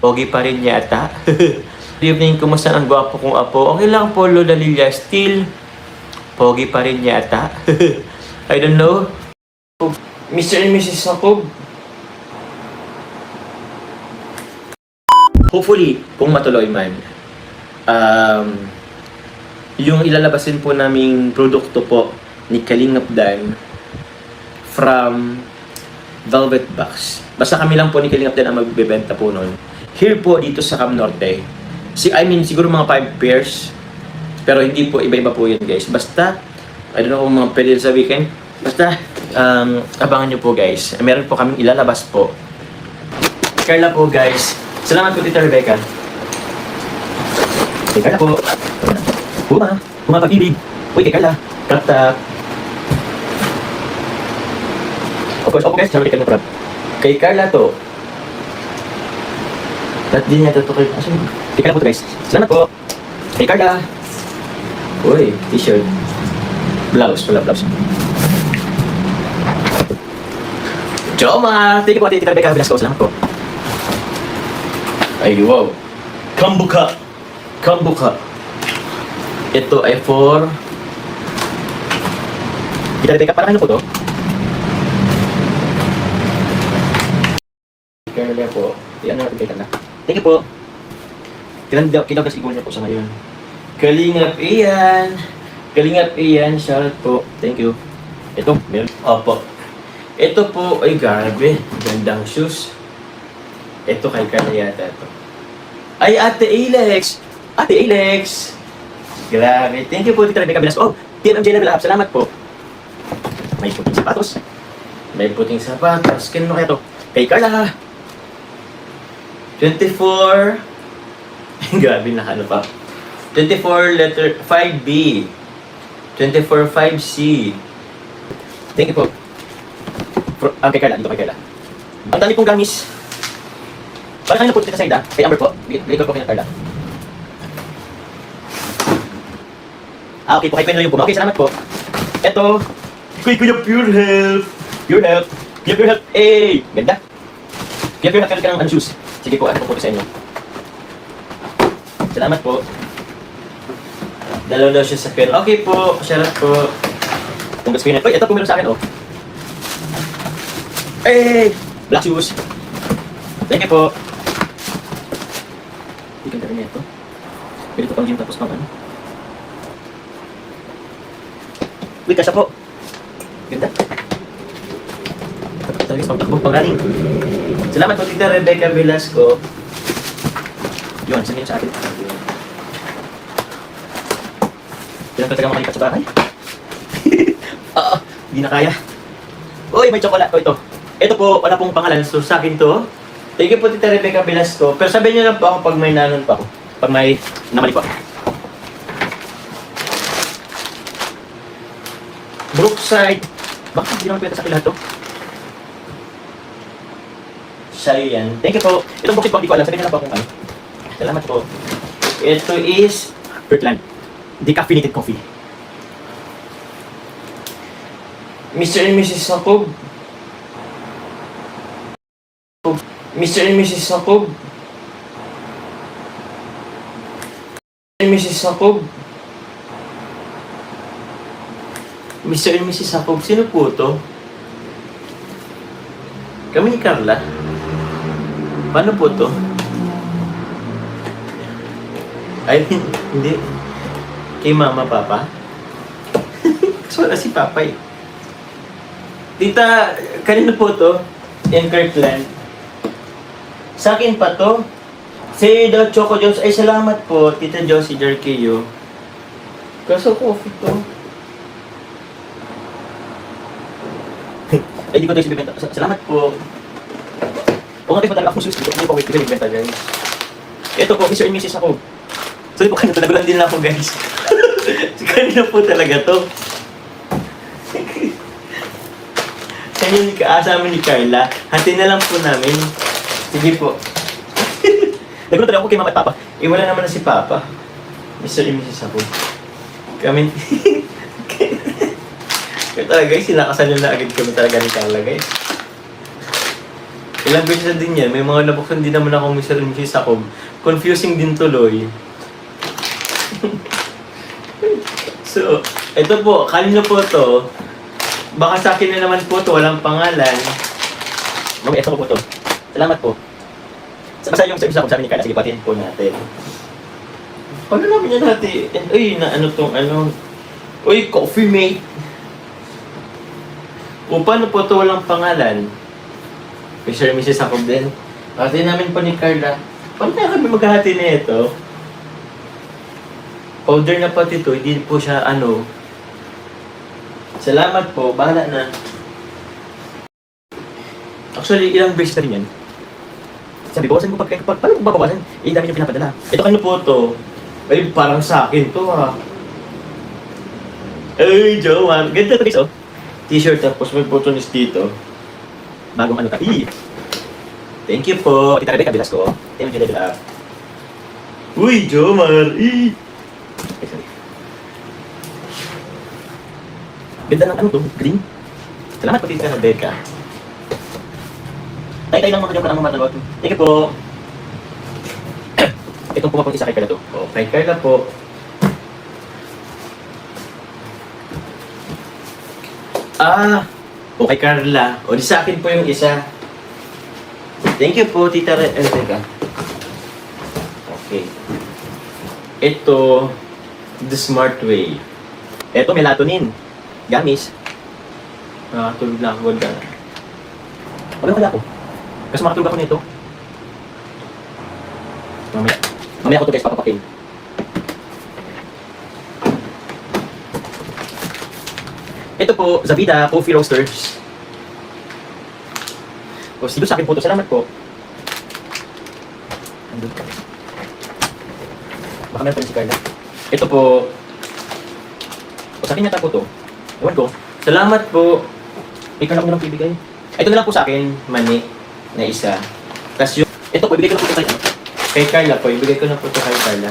Pogi pa rin yata. Good evening, kumusta ang gwapo kong apo? Okay lang po, Lola Lilia. Still, pogi pa rin yata. I don't know. Mr. and Mrs. Jacob. Hopefully, kung matuloy man, yung ilalabasin po naming produkto po ni Kalingap Dan from Velvet Box. Basta kami lang po ni Kalingap Dan ang magbebenta po nun. Here po dito sa Cam Norte. Siguro mga 5 pairs. Pero hindi po, iba-iba po yun guys. Basta, I don't know kung mga pwede sa weekend. Basta, abangan nyo po guys. Meron po kaming ilalabas po. Carla po guys. Salamat po Tita Rebecca. Kay Carla po. Pag-ibig. Uy, kay Carla. Kata. Opo guys, sabi ka na prab. Kay Carla to. At di niya to kay... Kay Carla po to guys. Salamat po. Kay Carla. Uy, t-shirt. Blouse, wala blouse. Joma! Thank you po Tita Rebecca Velasco. Salamat po. Ay, wow. Kambuka. Ito ay for... Tita Rebecca, parang ano po to? Carla po. Ano natin kay Carla? Thank you po. Kilaw kasi niya po sa ngayon. Kalingap Ian. Shoutout po. Thank you. Ito, meron. Opo. Ito po, ay grabe. Gandang shoes. Ito kay Carla yata ito. Ay, Ate Alex! Grabe. Thank you po, Tita Rebecca Velasco. Oh, TMJ Level Up. Salamat po. May puting sapatos. Kano kaya ito? Kay Carla. 24. Grabe na ano pa. 24 letter 5B. 24 5C. Thank you po. Kay Carla. Dito kay Carla. Ang dami pong gamis. Para kanina po dito sa Ida, kay Amber po. Bigay ko po kay Carla. Okay po, kay Queen yung po. Okay, salamat po. Ito, Kuya Pure Health. Kuya Pure Health. Ganda. Kuya Pure Health, ka ng shoes. Sige po, ano po sa inyo. Salamat po. Dalaw siya sa pen. Okay po, salamat po. Kung gusto nyo. Ito po meron sa akin, oh. Black shoes. Thank you po. Hindi ka rin ito. Pwede ito pang gym tapos pang ano. Uy, kasya po. Ganda. Tapos pang takbo, pang running. Salamat po, Tita Rebecca Velasco. Yun, sabihin sa atin. Kailan ka taga makalipat sa bahay? Hindi na kaya. Uy, may chocolate ko ito. Ito po, wala pong pangalan. So, sa akin to. Thank you po, Tita Rebecca Velasco. Pero sabihin nyo lang po ako pag may nanon pa ako. Pag may namali po ako. Brookside. Bakit hindi naman pwede sa akin lahat to? Sa'yo yan. Thank you po. Itong booklet po, hindi ko alam. Sabihin nyo lang po akong ano. Salamat po. Ito is Bertland. Decaffeinated coffee. Mr. and Mrs. Jacob. Mr. and Mrs. Jacob. Mrs. Jacob. Mr. and Mrs. Jacob. Sino po to? Kami ni Carla. Paano po to? Ay, hindi. Kay Mama, Papa? So, wala si Papa eh. Tita, kanino po to? In Kirkland. Sa akin pa to. Si The Choco Jones. Ay, salamat po, Tita Josie Jarquillo. Kaso coffee to. Ay, di ko tayo bibenta. Salamat po. O nga tayo pa talaga akong sus. Hindi po, wait, hindi bibenta guys. Ito po, Mr. and Mrs. ako. Sorry po kayo, nagulan din lang ako guys. Kanina po talaga to. Kanina sa amin ni Carla. Hati na lang po namin. Sige po. Nagulan talaga ako kay Mama at Papa. Wala naman na si Papa. Mr. and Mrs. ako. Kami... Kaya talaga guys, sinakasan nyo na agad kami talaga ni Carla guys. Ilang beses na din yan. May mga nabuksan din naman ako Mr. and Mrs. Jacob. Confusing din tuloy. So, ito po. Kanino po to? Baka sa akin na naman po to. Walang pangalan. Mamaya, ito ko po to. Salamat po. Basta yung service ako sabi ni Carla. Sige, patiin po natin. Paano namin yan natin? Uy, na ano tong ano? Uy, coffee mate. O paano po to walang pangalan? Mr. and Mrs. Jacob din. Hati namin po ni Carla. Paano kaya kami maghahati na ito? Powder na pati ito, hindi po siya ano. Salamat po, bahala na. Actually, ilang beses na rin yan. Sabi, bawasan ko paano kung babawasan? Eh, dami yung pinapadala. Ito kanino po ito? Ay, parang sa akin to ha. Ay, Joanne. Ganda ito guys, oh. T-shirt tapos may botones dito. Bagong ano tayo. Thank you po. Tita Rebecca Velasco. Thank you, Rebecca. Uy, Jomar. Ay, sorry. Ganda ng ano to? Green. Salamat po, Tita Rebecca. Tay-tay lang mga joke lang mga matagot. Thank you po. Itong pumapunti sa kay Carla to. O, kay Carla po. O kay Carla. O, di sa akin po yung isa. Thank you po, Tita Rebecca. Okay. Ito, The Smart Way. Ito, melatonin. Gamis. Tulog na ako. Wala kaya ako. Kasi makatulog ako nito. Mamaya ako ito guys, papapakin. Ito po, Zavida Coffee Roasters. O, dito sa akin po ito. Salamat po. Andun ka. Baka meron pa rin si Carla. Ito po. O, sa akin yata po ito. Ewan ko. Salamat po. Ikaw na ko nalang pibigay. Ito na lang po sa akin, mani, na isa. Tapos yung, ito po, ibigay ko na po ito kay Carla po. Ibigay ko na po ito kay Carla.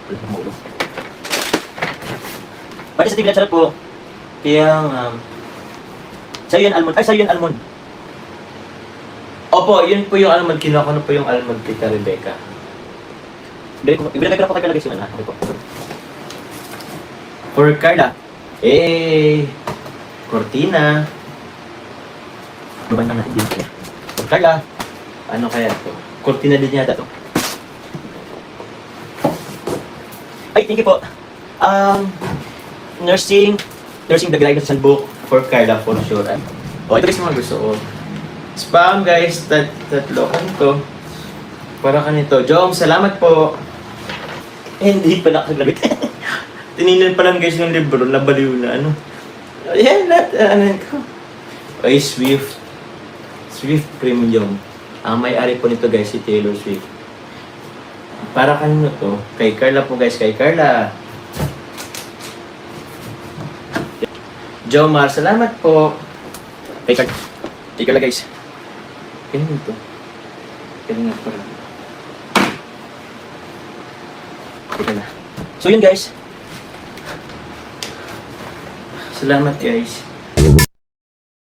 Wala na maulo. Pati sa tiglan, sarap po. Kaya, sa'yo yan almond. Ay, sa'yo yan almond. Opo, yun po yung almond. Kinuha ko na po yung almond, Tita Rebecca. Ibigay ko na po kay Carla guys yung ano. Okay po. For Carla. Cortina. Ano ba naman natin? For Carla. Ano kaya to? Cortina din yata to. Ay, thank you po. Nursing the guidance handbook for Carla for sure. Ito guys mga gusto ko. Spam guys, tatlo kanito. Para kanito. Jom, salamat po. Hindi pa nakaglabit. Tininan pa lang guys yung libro, nabaliw na ano. Yan, ano ko. Ay, Swift Premium. Ang may-ari po nito guys, si Taylor Swift. Para kanino to? Kay Carla po guys, kay Carla. Jomar, salamat po. Kay Carla guys. Kanino to? Kanino to? Teka na. So yun guys. Salamat guys.